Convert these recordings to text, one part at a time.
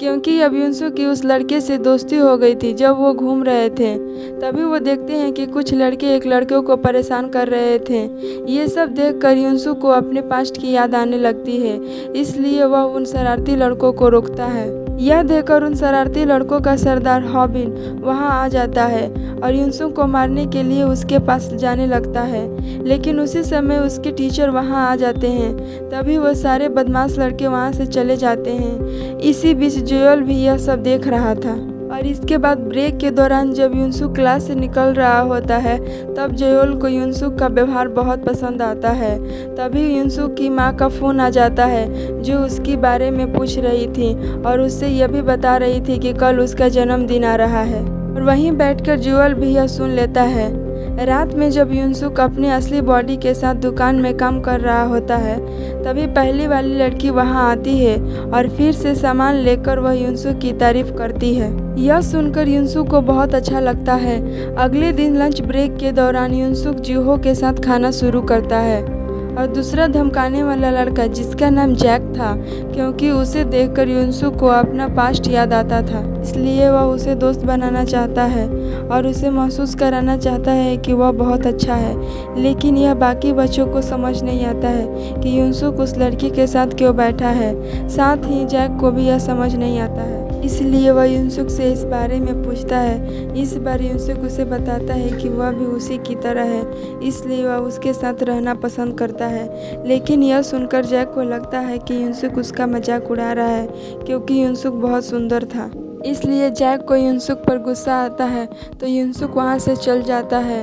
क्योंकि अब युनसुक की उस लड़के से दोस्ती हो गई थी। जब वो घूम रहे थे तभी वो देखते हैं कि कुछ लड़के एक लड़के को परेशान कर रहे थे। ये सब देखकर युनसुक को अपने पास्ट की याद आने लगती है, इसलिए वह उन शरारती लड़कों को रोकता है। यह देखकर उन शरारती लड़कों का सरदार हॉबिन वहां आ जाता है और युनसुक को मारने के लिए उसके पास जाने लगता है। लेकिन उसी समय उसके टीचर वहां आ जाते हैं। तभी वह सारे बदमाश लड़के वहां से चले जाते हैं। इसी बीच जोएल भी यह सब देख रहा था। और इसके बाद ब्रेक के दौरान जब युनसुक क्लास से निकल रहा होता है तब जोएल को युनसुक का व्यवहार बहुत पसंद आता है। तभी युनसुक की माँ का फ़ोन आ जाता है जो उसके बारे में पूछ रही थी और उससे यह भी बता रही थी कि कल उसका जन्मदिन आ रहा है। और वहीं बैठकर जोएल भी यह सुन लेता है। रात में जब युनसुक अपनी असली बॉडी के साथ दुकान में काम कर रहा होता है तभी पहली वाली लड़की वहां आती है और फिर से सामान लेकर वह युनसुक की तारीफ करती है। यह सुनकर युनसुक को बहुत अच्छा लगता है। अगले दिन लंच ब्रेक के दौरान युनसुक जिहो के साथ खाना शुरू करता है और दूसरा धमकाने वाला लड़का जिसका नाम जैक था, क्योंकि उसे देखकर युनसुक को अपना पास्ट याद आता था, इसलिए वह उसे दोस्त बनाना चाहता है और उसे महसूस कराना चाहता है कि वह बहुत अच्छा है। लेकिन यह बाकी बच्चों को समझ नहीं आता है कि युनसुक उस लड़की के साथ क्यों बैठा है। साथ ही जैक को भी यह समझ नहीं आता है, इसलिए वह युनसुक से इस बारे में पूछता है। इस बार युनसुक उसे बताता है कि वह भी उसी की तरह है, इसलिए वह उसके साथ रहना पसंद करता है। लेकिन यह सुनकर जैक को लगता है कि युनसुक उसका मजाक उड़ा रहा है, क्योंकि युनसुक बहुत सुंदर था। इसलिए जैक को युनसुक पर गुस्सा आता है तो युनसुक वहां से चल जाता है।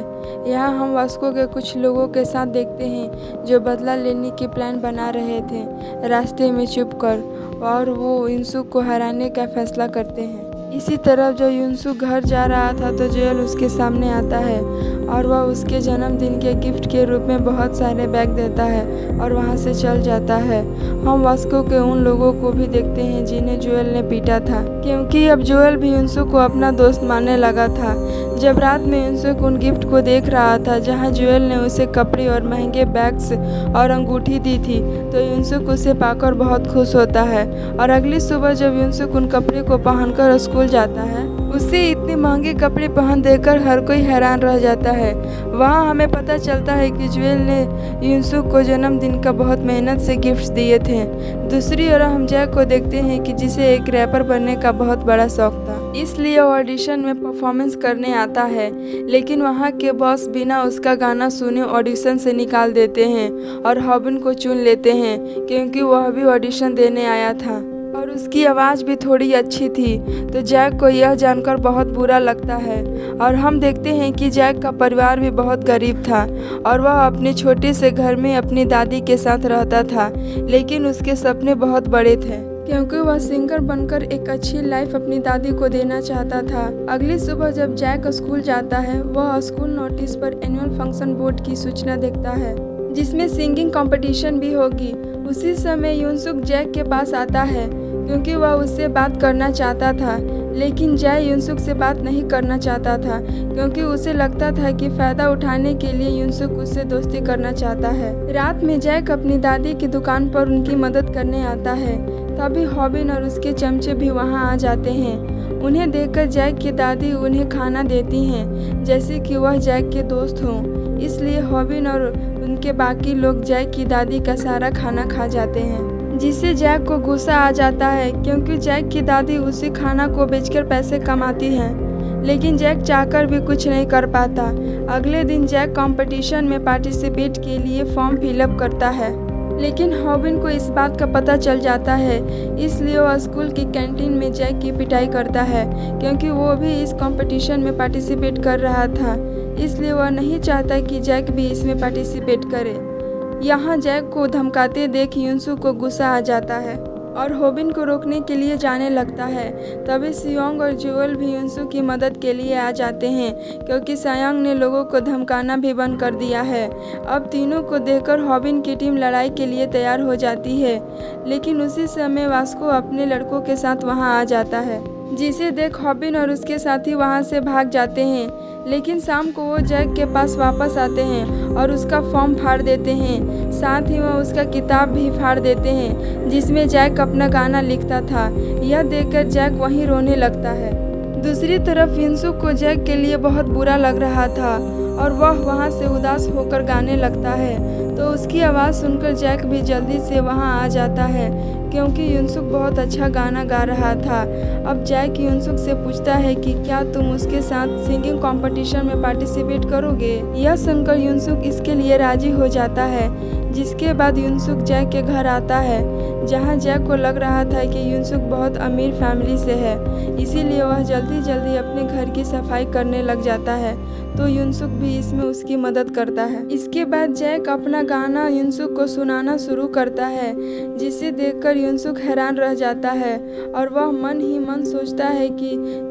यहाँ हम वास्को के कुछ लोगों के साथ देखते हैं जो बदला लेने की प्लान बना रहे थे रास्ते में छुपकर, और वो युनसुक को हराने का फैसला करते हैं। इसी तरफ जब युनसुक घर जा रहा था तो जोएल उसके सामने आता है और वह उसके जन्मदिन के गिफ्ट के रूप में बहुत सारे बैग देता है और वहां से चल जाता है। हम वास्को के उन लोगों को भी देखते हैं जिन्हें जोएल ने पीटा था, क्योंकि अब जोएल भी युनसुक को अपना दोस्त मानने लगा था। जब रात में युनसुक उन गिफ्ट को देख रहा था जहां जोएल ने उसे कपड़े और महंगे बैग्स और अंगूठी दी थी, तो युनसुक उसे पाकर बहुत खुश होता है। और अगली सुबह जब युनसुक उन कपड़े को पहनकर स्कूल जाता है, उसे इतने महंगे कपड़े पहन देकर हर कोई हैरान रह जाता है। वहाँ हमें पता चलता है कि जोएल ने युनसुक को जन्मदिन का बहुत मेहनत से गिफ्ट्स दिए थे। दूसरी ओर हम जैक को देखते हैं कि जिसे एक रैपर बनने का बहुत बड़ा शौक था, इसलिए वो ऑडिशन में परफॉर्मेंस करने आता है। लेकिन वहाँ के बॉस बिना उसका गाना सुने ऑडिशन से निकाल देते हैं और हॉबिन को चुन लेते हैं, क्योंकि वह भी ऑडिशन देने आया था और उसकी आवाज़ भी थोड़ी अच्छी थी। तो जैक को यह जानकर बहुत बुरा लगता है। और हम देखते हैं कि जैक का परिवार भी बहुत गरीब था और वह अपने छोटे से घर में अपनी दादी के साथ रहता था। लेकिन उसके सपने बहुत बड़े थे, क्योंकि वह सिंगर बनकर एक अच्छी लाइफ अपनी दादी को देना चाहता था। अगली सुबह जब जैक स्कूल जाता है, वह स्कूल नोटिस पर एनुअल फंक्शन बोर्ड की सूचना देखता है जिसमें सिंगिंग कंपटीशन भी होगी। उसी समय युनसुक जैक के पास आता है क्योंकि वह उससे बात करना चाहता था। लेकिन जैक युनसुक से बात नहीं करना चाहता था, क्योंकि उसे लगता था कि फ़ायदा उठाने के लिए युनसुक उससे दोस्ती करना चाहता है। रात में जैक अपनी दादी की दुकान पर उनकी मदद करने आता है। तभी हॉबिन और उसके चमचे भी वहां आ जाते हैं। उन्हें देखकर जैक की दादी उन्हें खाना देती हैं, जैसे कि वह जैक के दोस्त हों। इसलिए हॉबिन और उनके बाकी लोग जैक की दादी का सारा खाना खा जाते हैं, जिससे जैक को गुस्सा आ जाता है, क्योंकि जैक की दादी उसी खाना को बेचकर पैसे कमाती हैं। लेकिन जैक चाहकर भी कुछ नहीं कर पाता। अगले दिन जैक कंपटीशन में पार्टिसिपेट के लिए फॉर्म फिलअप करता है, लेकिन हॉबिन को इस बात का पता चल जाता है। इसलिए वह स्कूल की कैंटीन में जैक की पिटाई करता है, क्योंकि वो भी इस कंपटीशन में पार्टिसिपेट कर रहा था। इसलिए वह नहीं चाहता कि जैक भी इसमें पार्टिसिपेट करे। यहाँ जैक को धमकाते देख युनसुक को गुस्सा आ जाता है और हॉबिन को रोकने के लिए जाने लगता है। तभी सियोंग और जोएल भी युनसुक की मदद के लिए आ जाते हैं, क्योंकि सियोंग ने लोगों को धमकाना भी बंद कर दिया है। अब तीनों को देखकर हॉबिन की टीम लड़ाई के लिए तैयार हो जाती है। लेकिन उसी समय वास्को अपने लड़कों के साथ वहां आ जाता है, जिसे देख हॉबिन और उसके साथी वहां से भाग जाते हैं। लेकिन शाम को वो जैक के पास वापस आते हैं और उसका फॉर्म फाड़ देते हैं। साथ ही वह उसका किताब भी फाड़ देते हैं जिसमें जैक अपना गाना लिखता था। यह देखकर जैक वहीं रोने लगता है। दूसरी तरफ युनसुक को जैक के लिए बहुत बुरा लग रहा था और वह वहां से उदास होकर गाने लगता है। तो उसकी आवाज़ सुनकर जैक भी जल्दी से वहां आ जाता है क्योंकि युनसुक बहुत अच्छा गाना गा रहा था। अब जैक युनसुक से पूछता है कि क्या तुम उसके साथ सिंगिंग कंपटीशन में पार्टिसिपेट करोगे। यह सुनकर युनसुक इसके लिए राजी हो जाता है। जिसके बाद युनसुक जैक के घर आता है जहां जैक को लग रहा था कि युनसुक बहुत अमीर फैमिली से है, इसीलिए वह जल्दी जल्दी अपने घर की सफाई करने लग जाता है। तो युनसुक भी इसमें उसकी मदद करता है। इसके बाद जैक अपना गाना युनसुक को सुनाना शुरू करता है जिसे देखकर युनसुक हैरान रह जाता है और वह मन ही मन सोचता है कि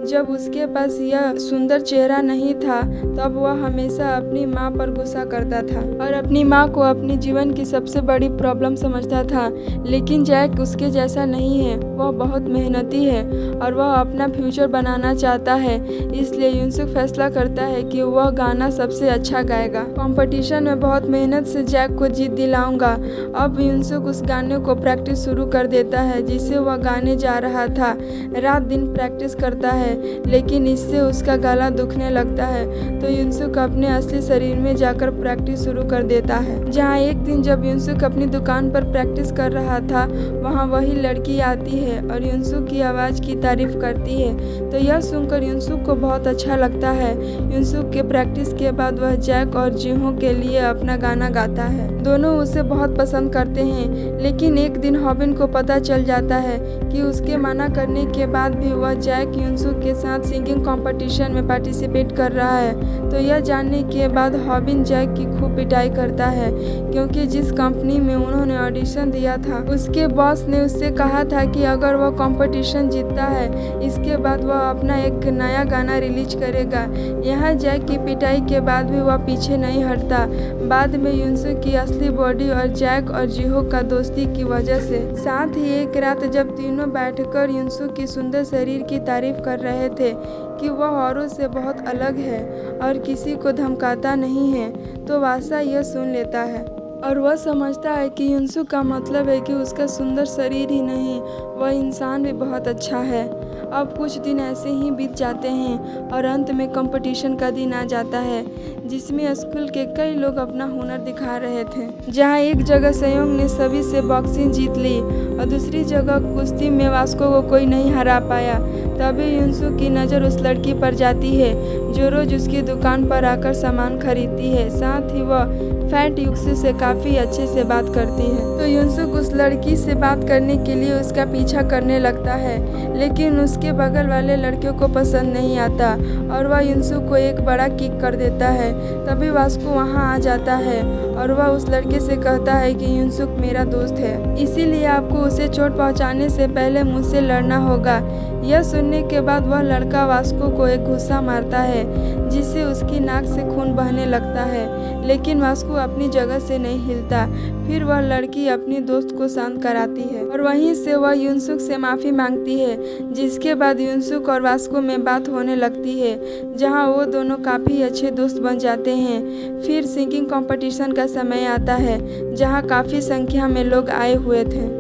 जब उसके पास यह सुंदर चेहरा नहीं था तब वह हमेशा अपनी माँ पर गुस्सा करता था और अपनी माँ को अपने जीवन की सबसे बड़ी प्रॉब्लम समझता था। लेकिन जैक उसके जैसा नहीं है, वह बहुत मेहनती है और वह अपना फ्यूचर बनाना चाहता है। इसलिए युनसुक फैसला करता है कि वह गाना सबसे अच्छा गाएगा। कंपटीशन में बहुत मेहनत से जैक को जीत दिलाऊंगा। अब युनसुक उस गाने को प्रैक्टिस शुरू कर देता है जिसे वह गाने जा रहा था। रात दिन प्रैक्टिस करता है लेकिन इससे उसका गला दुखने लगता है। तो युनसुक अपने असली शरीर में जाकर प्रैक्टिस शुरू कर देता है। जहाँ एक दिन जब युनसुक अपनी दुकान पर प्रैक्टिस कर रहा था वहाँ वही लड़की आती है और युनसुक की आवाज़ की तारीफ करती है। तो यह सुनकर युनसुक को बहुत अच्छा लगता है। युनसुक के प्रैक्टिस के बाद वह जैक और जिहो के लिए अपना गाना गाता है। दोनों उसे बहुत पसंद करते हैं। लेकिन एक दिन हॉबिन को पता चल जाता है कि उसके मना करने के बाद भी वह जैक युनसुक के साथ सिंगिंग कंपटीशन में पार्टिसिपेट कर रहा है। तो यह जानने के बाद हॉबिन जैक की खूब पिटाई करता है क्योंकि जिस कंपनी में उन्होंने ऑडिशन दिया था उसके बॉस ने उससे कहा था कि अगर वह कंपटीशन जीतता है इसके बाद वह अपना एक नया गाना रिलीज करेगा। यहाँ जैक की पिटाई के बाद भी वह पीछे नहीं हटता। बाद में युनसुक की असली बॉडी और जैक और जिहो का दोस्ती की वजह से। साथ ही एक रात जब तीनों बैठकर युनसुक की सुंदर शरीर की तारीफ कर रहे थे कि वह औरों से बहुत अलग है और किसी को धमकाता नहीं है, तो वासा यह सुन लेता है और वह समझता है कि युनसुक का मतलब है कि उसका सुंदर शरीर ही नहीं, वह इंसान भी बहुत अच्छा है। अब कुछ दिन ऐसे ही बीत जाते हैं और अंत में कंपटीशन का दिन आ जाता है जिसमें स्कूल के कई लोग अपना हुनर दिखा रहे थे। जहां एक जगह सयोंग ने सभी से बॉक्सिंग जीत ली और दूसरी जगह कुश्ती में वास्को को कोई नहीं हरा पाया। तभी युनसुक की नज़र उस लड़की पर जाती है जो रोज उसकी दुकान पर आकर सामान खरीदती है। साथ ही वह फैट युक्सी से काफ़ी अच्छे से बात करती है। तो युनसुक उस लड़की से बात करने के लिए उसका पीछा करने लगता है लेकिन उसके बगल वाले लड़कियों को पसंद नहीं आता और वह युनसुक को एक बड़ा किक कर देता है। तभी वास्को वहां आ जाता है और वह उस लड़के से कहता है कि युनसुक मेरा दोस्त है, इसीलिए आपको उसे चोट पहुंचाने से पहले मुझसे लड़ना होगा। यह सुनने के बाद वह लड़का वास्को को एक घुस्सा मारता है जिससे उसकी नाक से खून बहने लगता है, लेकिन वास्को अपनी जगह से नहीं हिलता। फिर वह लड़की अपनी दोस्त को शांत कराती है और वहीं से वह युनसुक से माफ़ी मांगती है। जिसके बाद युनसुक और वास्को में बात होने लगती है जहां वो दोनों काफ़ी अच्छे दोस्त बन जाते हैं। फिर सिंगिंग कंपटीशन का समय आता है जहां काफ़ी संख्या में लोग आए हुए थे।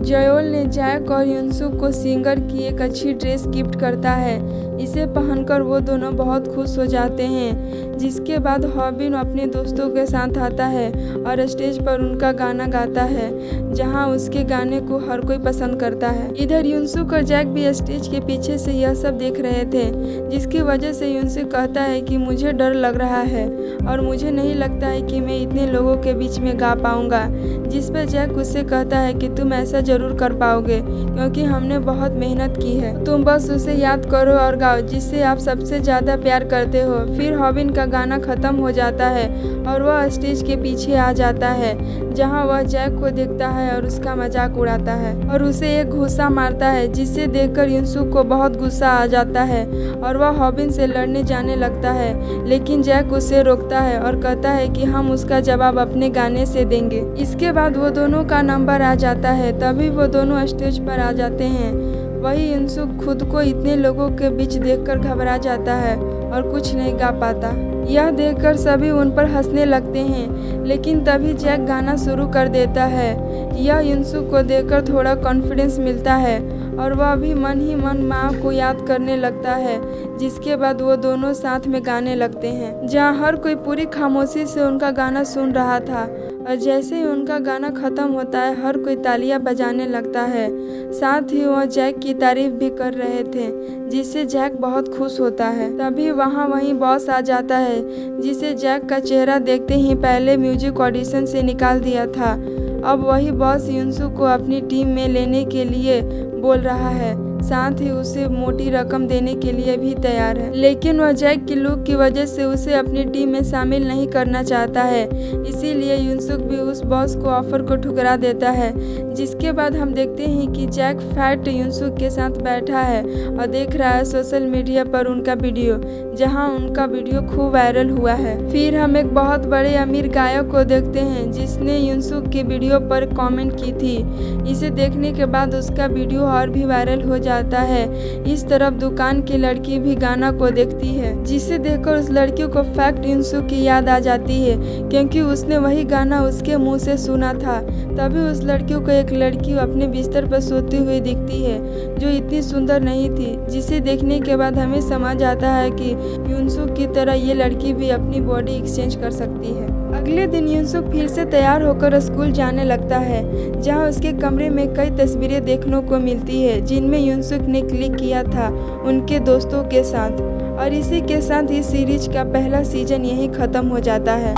जयोल ने जैक और युनसुक को सिंगर की एक अच्छी ड्रेस गिफ्ट करता है। इसे पहनकर वो दोनों बहुत खुश हो जाते हैं। जिसके बाद हॉबिन अपने दोस्तों के साथ आता है और स्टेज पर उनका गाना गाता है जहां उसके गाने को हर कोई पसंद करता है। इधर युनसुक और जैक भी स्टेज के पीछे से यह सब देख रहे थे जिसकी वजह से युनसुक कहता है कि मुझे डर लग रहा है और मुझे नहीं लगता है कि मैं इतने लोगों के बीच में गा पाऊंगा। जिस पर जैक उससे कहता है कि तुम ऐसा जरूर कर पाओगे क्योंकि हमने बहुत मेहनत की है, तुम बस उसे याद करो और गाओ जिससे आप सबसे ज़्यादा प्यार करते हो। फिर हॉबिन का गाना ख़त्म हो जाता है और वह स्टेज के पीछे आ जाता है जहां वह जैक को देखता है और उसका मजाक उड़ाता है और उसे एक घूंसा मारता है जिसे देखकर युनसुक को बहुत गुस्सा आ जाता है और वह हॉबिन से लड़ने जाने लगता है। लेकिन जैक उसे रोकता है और कहता है कि हम उसका जवाब अपने गाने से देंगे। इसके बाद वो दोनों का नंबर आ जाता है। तभी वो दोनों स्टेज पर आ जाते हैं। वही युनसुक खुद को इतने लोगों के बीच देखकर घबरा जाता है और कुछ नहीं गा पाता। यह देखकर सभी उन पर हंसने लगते हैं, लेकिन तभी जैक गाना शुरू कर देता है। यह युनसुक को देखकर थोड़ा कॉन्फिडेंस मिलता है और वह भी मन ही मन माँ को याद करने लगता है, जिसके बाद वो दोनों साथ में गाने लगते हैं, जहाँ हर कोई पूरी खामोशी से उनका गाना सुन रहा था। और जैसे ही उनका गाना खत्म होता है, हर कोई तालियां बजाने लगता है। साथ ही वह जैक की तारीफ भी कर रहे थे, जिससे जैक बहुत खुश होता है। तभी वहीं बॉस आ जाता है, जिसे जैक का चेहरा देखते ही पहले म्यूजिक ऑडिशन से निकाल दिया था। अब वही बॉस युनसुक को अपनी टीम में लेने के लिए बोल रहा है, साथ ही उसे मोटी रकम देने के लिए भी तैयार है। लेकिन वह जैक की लुक की वजह से उसे अपनी टीम में शामिल नहीं करना चाहता है, इसीलिए युनसुक भी उस बॉस को ऑफर को ठुकरा देता है। जिसके बाद हम देखते हैं कि जैक फैट युनसुक के साथ बैठा है और देख रहा है सोशल मीडिया पर उनका वीडियो, जहां उनका वीडियो खूब वायरल हुआ है। फिर हम एक बहुत बड़े अमीर गायक को देखते हैं, जिसने युनसुक की वीडियो पर कमेंट की थी। इसे देखने के बाद उसका वीडियो और भी वायरल हो जाता है। इस तरफ दुकान की लड़की भी गाना को देखती है, जिसे देखकर उस लड़की को फैक्ट युनसुक की याद आ जाती है, क्योंकि उसने वही गाना उसके मुंह से सुना था। तभी उस लड़की को एक लड़की अपने बिस्तर पर सोती हुई दिखती है, जो इतनी सुंदर नहीं थी, जिसे देखने के बाद हमें समझ आता है कि युनसुक की तरह ये लड़की भी अपनी बॉडी एक्सचेंज कर सकती है। अगले दिन युनसुक फिर से तैयार होकर स्कूल जाने लगता है, जहां उसके कमरे में कई तस्वीरें देखने को मिलती है, जिनमें युनसुक ने क्लिक किया था उनके दोस्तों के साथ। और इसी के साथ इस सीरीज का पहला सीजन यहीं खत्म हो जाता है।